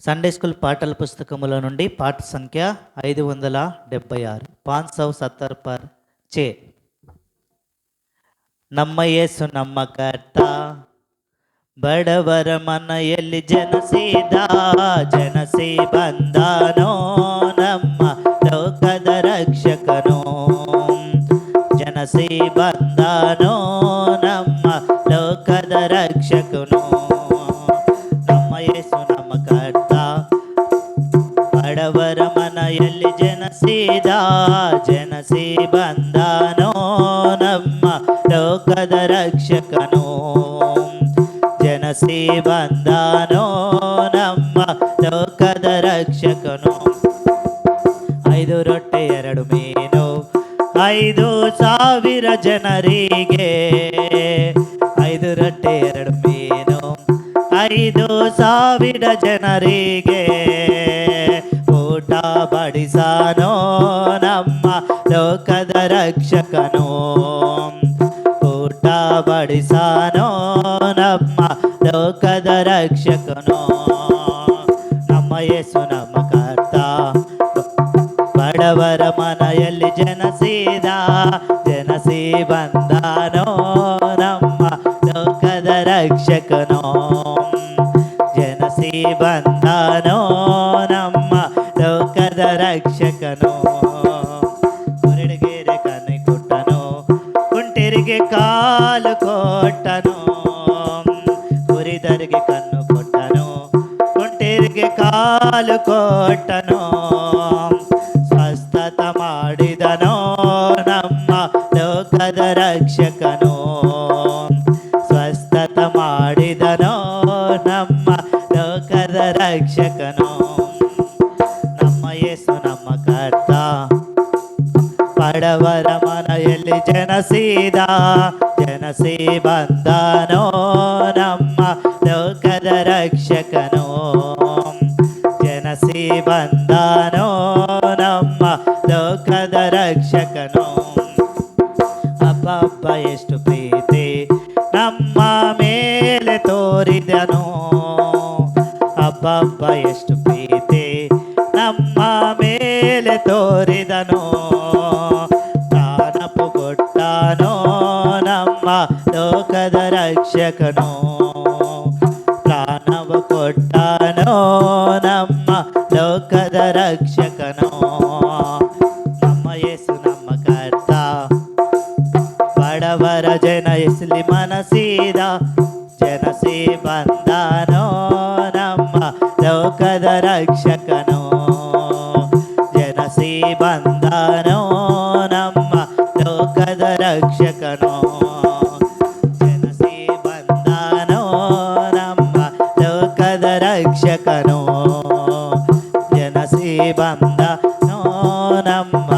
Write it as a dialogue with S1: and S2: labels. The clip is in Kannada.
S1: సండే స్కూల్ పాటల పుస్తకముల నుండి పాట సంఖ్య 576 570 पर चे ನಮ್ಮ ಯೇಸು ನಮ್ಮ ಕರ್ತ ಬಡವರ ಮನೆಯಲ್ಲಿ ಜನಸಿ ಬಂದಾನೋ ನಮ್ಮ ಲೋಕದ ರಕ್ಷಕನು ಜನಸಿ ಬಂದಾನೋ ನಮ್ಮ ಲೋಕದ ರಕ್ಷಕನು ನಮ್ಮ ಯೇಸು ನಮ್ಮ ಕರ್ತ ಬಡವರ ಮನೆಯಲ್ಲಿ ಜನಸಿ ಬಂದಾನೋ ನಮ್ಮ ಲೋಕದ ರಕ್ಷಕನು ಜನಸಿ ಬಂದಾನೋ ನಮ್ಮ ಲೋಕದ ರಕ್ಷಕನು 5 ರೊಟ್ಟೆ 2 ಮೀನು 5,000 ಜನರಿಗೆ 5 ರೊಟ್ಟೆ 2 ಮೀನು 5,000 ಜನರಿಗೆ ಊಟ ಬಡಿಸಾನೋ ನಮ್ಮ ಲೋಕದ ರಕ್ಷಕನು ಊಟ ಬಡಿಸಾನೋ ನಮ್ಮ ಲೋಕದ ರಕ್ಷಕನು ನಮ್ಮ ಯೇಸು ನಮ್ಮ ಕರ್ತ ಬಡವರ ಮನೆಯಲ್ಲಿ ಜನಸಿ ಬಂದಾನೋ ನಮ್ಮ ಲೋಕದ ರಕ್ಷಕನು ಜನಸಿ ಬಂದಾನೋ ನಮ್ಮ ಲೋಕದ ರಕ್ಷಕನು ಕುರುಡರಿಗೆ ಕಣ್ಣು ಕೊಟ್ಟನು ಕುಂಟರಿಗೆ ಕಾಲು ಕೊಟ್ಟನು ಕುರಿದರಿಗೆ ಕಣ್ಣು ಕೊಟ್ಟನು ಕುಂಟರಿಗೆ ಕಾಲು ಕೊಟ್ಟನು ಸ್ವಸ್ಥತ ಮಾಡಿದನೋ ನಮ್ಮ ಲೋಕದ ರಕ್ಷಕನು ಸ್ವಸ್ಥತ ಮಾಡಿದನೋ ನಮ್ಮ ಲೋಕದ ರಕ್ಷಕನು ನಮ್ಮ ಯೇಸು ನಮ್ಮ ಕರ್ತ ಬಡವರ ಮನೆಯಲ್ಲಿ ಜನಸಿ ಬಂದಾನೋ ನಮ್ಮ ಲೋಕದ ರಕ್ಷಕನು ಜನಸಿ ಬಂದಾನೋ ನಮ್ಮ ಲೋಕದ ರಕ್ಷಕನು ಅಬ್ಬಬ್ಬ ಎಷ್ಟು ಪ್ರೀತಿ ನಮ್ಮ ಮೇಲೆ ತೋರಿದನು ಅಬ್ಬಬ್ಬ ಎಷ್ಟು ಪ್ರೀತಿ ನಮ್ಮ ಮೇಲೆ ತೋರಿದನು ಪ್ರಾಣಪು ಕೊಟ್ಟನೋ ನಮ್ಮ ಲೋಕದ ರಕ್ಷಕನು ಪ್ರಾಣವು ಕೊಟ್ಟನೋ ನಮ್ಮ ಲೋಕದ ರಕ್ಷಕನು ನಮ್ಮ ಯೇಸು ನಮ್ಮ ಕರ್ತ ಬಡವರ ಜನಸಿ ಜನಸಿ ಬಂದಾನೋ ನಮ್ಮ ಲೋಕದ ರಕ್ಷಕನು ಜನಸಿ ಬಂದಾನೋ ನಮ್ಮ ಲೋಕದ ರಕ್ಷಕನು ಜನಸಿ ಬಂದಾನೋ ನಮ್ಮ ಲೋಕದ ರಕ್ಷಕನು ಜನಸಿ ಬಂದಾನೋ ನಮ್ಮ